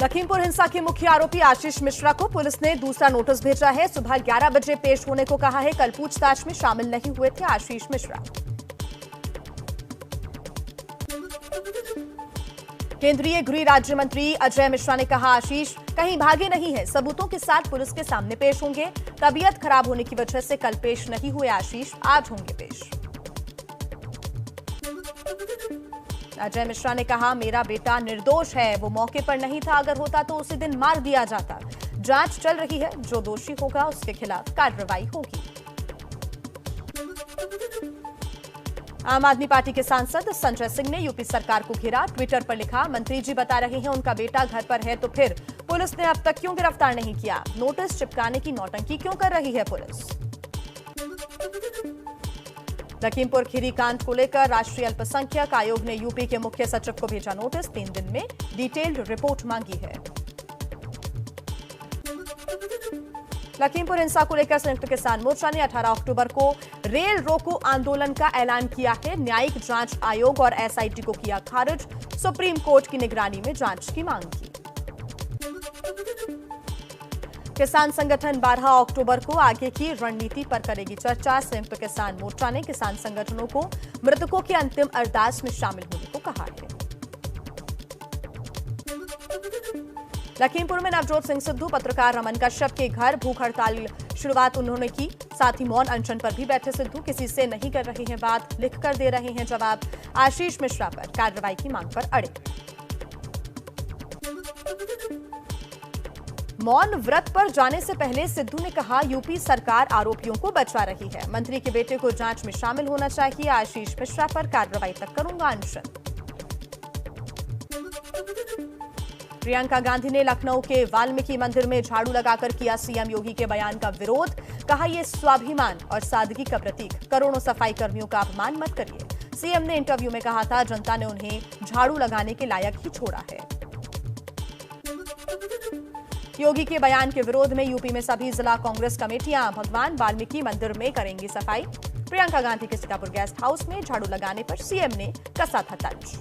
लखीमपुर हिंसा के मुख्य आरोपी आशीष मिश्रा को पुलिस ने दूसरा नोटिस भेजा है। सुबह 11 बजे पेश होने को कहा है। कल पूछताछ में शामिल नहीं हुए थे आशीष मिश्रा। केंद्रीय गृह राज्य मंत्री अजय मिश्रा ने कहा, आशीष कहीं भागे नहीं है, सबूतों के साथ पुलिस के सामने पेश होंगे। तबीयत खराब होने की वजह से कल पेश नहीं हुए आशीष, आज होंगे पेश। अजय मिश्रा ने कहा, मेरा बेटा निर्दोष है, वो मौके पर नहीं था, अगर होता तो उसी दिन मार दिया जाता। जांच चल रही है, जो दोषी होगा उसके खिलाफ कार्रवाई होगी। आम आदमी पार्टी के सांसद संजय सिंह ने यूपी सरकार को घेरा। ट्विटर पर लिखा, मंत्री जी बता रहे हैं उनका बेटा घर पर है, तो फिर पुलिस ने अब तक क्यों गिरफ्तार नहीं किया? नोटिस चिपकाने की नौटंकी क्यों कर रही है पुलिस? लखीमपुर खीरी कांड को लेकर राष्ट्रीय अल्पसंख्यक आयोग ने यूपी के मुख्य सचिव को भेजा नोटिस। 3 दिन में डिटेल्ड रिपोर्ट मांगी है। लखीमपुर हिंसा को लेकर संयुक्त किसान मोर्चा ने 18 अक्टूबर को रेल रोको आंदोलन का ऐलान किया है। न्यायिक जांच आयोग और एसआईटी को किया खारिज। सुप्रीम कोर्ट की निगरानी में जांच की मांग की। किसान संगठन 12 अक्टूबर को आगे की रणनीति पर करेगी चर्चा। संयुक्त किसान मोर्चा ने किसान संगठनों को मृतकों की अंतिम अरदास में शामिल होने को कहा है। लखीमपुर में नवजोत सिंह सिद्धू पत्रकार रमन कश्यप के घर भूख हड़ताल शुरुआत उन्होंने की। साथ ही मौन अनशन पर भी बैठे सिद्धू। किसी से नहीं कर रहे हैं बात, लिख कर दे रहे हैं जवाब। आशीष मिश्रा पर कार्रवाई की मांग पर अड़े। मौन व्रत पर जाने से पहले सिद्धू ने कहा, यूपी सरकार आरोपियों को बचा रही है, मंत्री के बेटे को जांच में शामिल होना चाहिए। आशीष मिश्रा पर कार्रवाई तक करूंगा अनशन। प्रियंका गांधी ने लखनऊ के वाल्मीकि मंदिर में झाड़ू लगाकर किया सीएम योगी के बयान का विरोध। कहा, यह स्वाभिमान और सादगी का प्रतीक, करोड़ों सफाई कर्मियों का अपमान मत करिए। सीएम ने इंटरव्यू में कहा था, जनता ने उन्हें झाड़ू लगाने के लायक ही छोड़ा है। योगी के बयान के विरोध में यूपी में सभी जिला कांग्रेस कमेटियां भगवान वाल्मीकि मंदिर में करेंगी सफाई। प्रियंका गांधी के सीतापुर गेस्ट हाउस में झाड़ू लगाने पर सीएम ने कसा था तंज।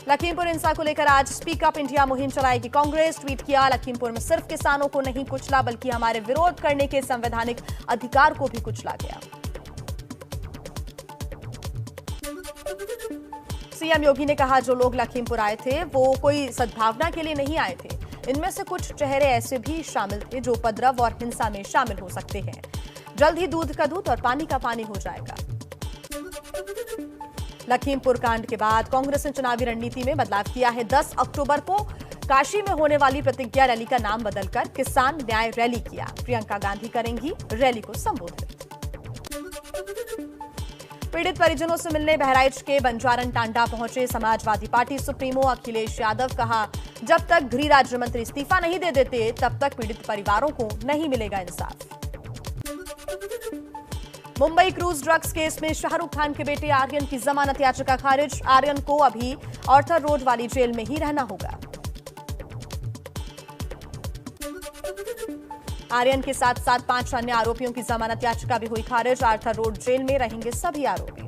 लखीमपुर हिंसा को लेकर आज स्पीक अप इंडिया मुहिम चलाएगी कांग्रेस। ट्वीट किया, लखीमपुर में सिर्फ किसानों को नहीं कुचला, बल्कि हमारे विरोध करने के संवैधानिक अधिकार को भी कुचला गया। सीएम योगी ने कहा, जो लोग लखीमपुर आए थे वो कोई सद्भावना के लिए नहीं आए थे। इनमें से कुछ चेहरे ऐसे भी शामिल थे जो उपद्रव और हिंसा में शामिल हो सकते हैं। जल्द ही दूध का दूध और पानी का पानी हो जाएगा। लखीमपुर कांड के बाद कांग्रेस ने चुनावी रणनीति में बदलाव किया है। 10 अक्टूबर को काशी में होने वाली प्रतिज्ञा रैली का नाम बदलकर किसान न्याय रैली किया। प्रियंका गांधी करेंगी रैली को संबोधित। पीड़ित परिजनों से मिलने बहराइच के बंजारन टांडा पहुंचे समाजवादी पार्टी सुप्रीमो अखिलेश यादव। कहा, जब तक गृह राज्य मंत्री इस्तीफा नहीं दे देते तब तक पीड़ित परिवारों को नहीं मिलेगा इंसाफ। मुंबई क्रूज ड्रग्स केस में शाहरुख खान के बेटे आर्यन की जमानत याचिका खारिज। आर्यन को अभी ऑर्थर रोड वाली जेल में ही रहना होगा। आर्यन के साथ साथ 5 अन्य आरोपियों की जमानत याचिका भी हुई खारिज। आर्थर रोड जेल में रहेंगे सभी आरोपी।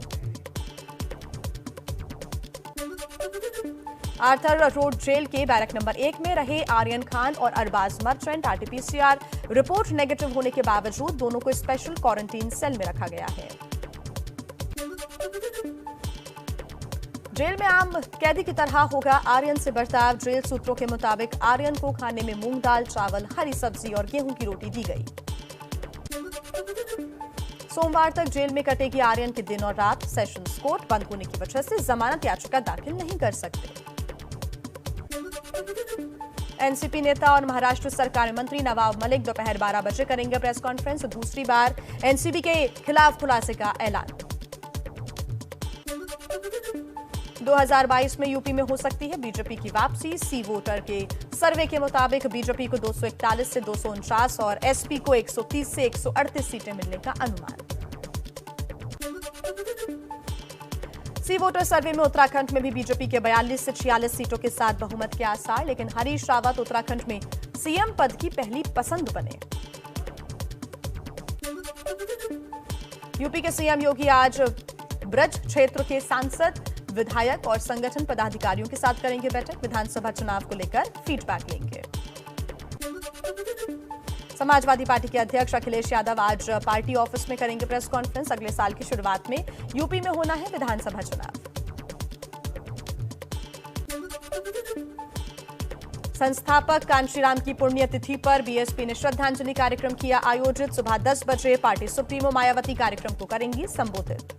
आर्थर रोड जेल के बैरक नंबर 1 में रहे आर्यन खान और Arbaaz Merchant. RTPCR report negative होने के बावजूद दोनों को स्पेशल क्वारंटीन सेल में रखा गया है। जेल में आम कैदी की तरह होगा आर्यन से बर्ताव। जेल सूत्रों के मुताबिक आर्यन को खाने में मूंग दाल, चावल, हरी सब्जी और गेहूं की रोटी दी गई। सोमवार तक जेल में कटेगी आर्यन के दिन और रात। सेशंस कोर्ट बंद होने की वजह से जमानत याचिका दाखिल नहीं कर सकते। एनसीपी नेता और महाराष्ट्र सरकार मंत्री नवाब मलिक दोपहर 12 बजे करेंगे प्रेस कॉन्फ्रेंस। दूसरी बार एनसीपी के खिलाफ खुलासे का ऐलान। 2022 में यूपी में हो सकती है बीजेपी की वापसी। सी वोटर के सर्वे के मुताबिक बीजेपी को 241 से 249 और एसपी को 130 से 138 सीटें मिलने का अनुमान। सी वोटर सर्वे में उत्तराखंड में भी बीजेपी के 42 से 46 सीटों के साथ बहुमत के आसार, लेकिन हरीश रावत उत्तराखंड में सीएम पद की पहली पसंद बने। यूपी के सीएम योगी आज ब्रज क्षेत्र के सांसद, विधायक और संगठन पदाधिकारियों के साथ करेंगे बैठक। विधानसभा चुनाव को लेकर फीडबैक लेंगे। समाजवादी पार्टी के अध्यक्ष अखिलेश यादव आज पार्टी ऑफिस में करेंगे प्रेस कॉन्फ्रेंस। अगले साल की शुरुआत में यूपी में होना है विधानसभा चुनाव। संस्थापक कांशीराम की पुण्यतिथि पर बीएसपी ने श्रद्धांजलि कार्यक्रम किया आयोजित। सुबह 10 बजे पार्टी सुप्रीमो मायावती कार्यक्रम को करेंगी संबोधित।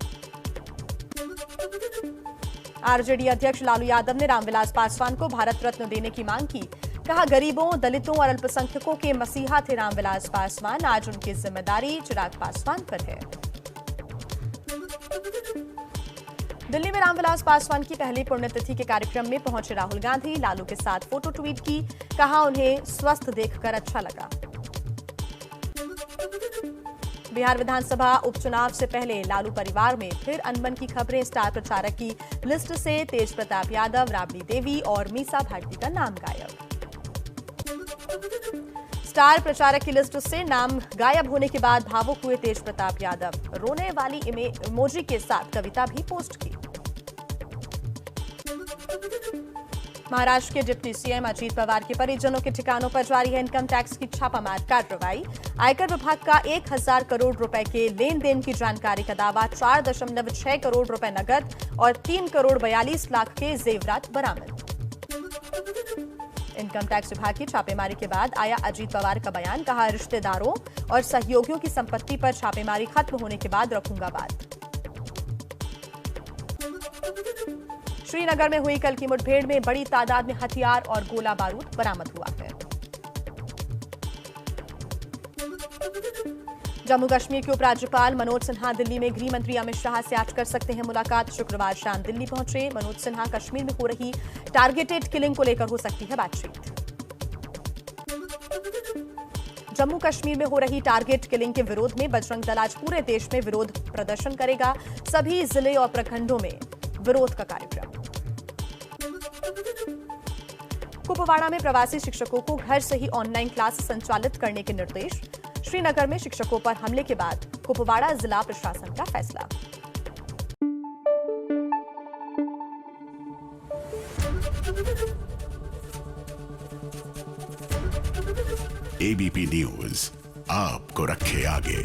आरजेडी अध्यक्ष लालू यादव ने रामविलास पासवान को भारत रत्न देने की मांग की। कहा, गरीबों, दलितों और अल्पसंख्यकों के मसीहा थे रामविलास पासवान। आज उनकी जिम्मेदारी चिराग पासवान पर है। दिल्ली में रामविलास पासवान की पहली पुण्यतिथि के कार्यक्रम में पहुंचे राहुल गांधी। लालू के साथ फोटो ट्वीट की। कहा, उन्हें स्वस्थ देखकर अच्छा लगा। बिहार विधानसभा उपचुनाव से पहले लालू परिवार में फिर अनबन की खबरें। स्टार प्रचारक की लिस्ट से तेज प्रताप यादव, राबड़ी देवी और मीसा भारती का नाम गायब। स्टार प्रचारक की लिस्ट से नाम गायब होने के बाद भावुक हुए तेज प्रताप यादव। रोने वाली इमोजी के साथ कविता भी पोस्ट की। महाराष्ट्र के डिप्टी सीएम अजीत पवार के परिजनों के ठिकानों पर जारी है इनकम टैक्स की छापामार कार्रवाई। आयकर विभाग का 1000 करोड़ रुपए के लेन देन की जानकारी का दावा। 4.6 करोड़ रुपए नकद और 3 करोड़ 42 लाख के जेवरात बरामद। इनकम टैक्स विभाग की छापेमारी के बाद आया अजीत पवार का बयान। कहा, रिश्तेदारों और सहयोगियों की संपत्ति पर छापेमारी खत्म होने के बाद रखूंगा बात। श्रीनगर में हुई कल की मुठभेड़ में बड़ी तादाद में हथियार और गोला बारूद बरामद हुआ है। जम्मू कश्मीर के उपराज्यपाल मनोज सिन्हा दिल्ली में गृह मंत्री अमित शाह से आज कर सकते हैं मुलाकात। शुक्रवार शाम दिल्ली पहुंचे मनोज सिन्हा। कश्मीर में हो रही टारगेटेड किलिंग को लेकर हो सकती है बातचीत। जम्मू कश्मीर में हो रही टारगेट किलिंग के विरोध में बजरंग दल आज पूरे देश में विरोध प्रदर्शन करेगा। सभी जिले और प्रखंडों में विरोध का कार्यक्रम। कुपवाड़ा में प्रवासी शिक्षकों को घर से ही ऑनलाइन क्लास संचालित करने के निर्देश। श्रीनगर में शिक्षकों पर हमले के बाद कुपवाड़ा जिला प्रशासन का फैसला। एबीपी न्यूज आपको रखे आगे।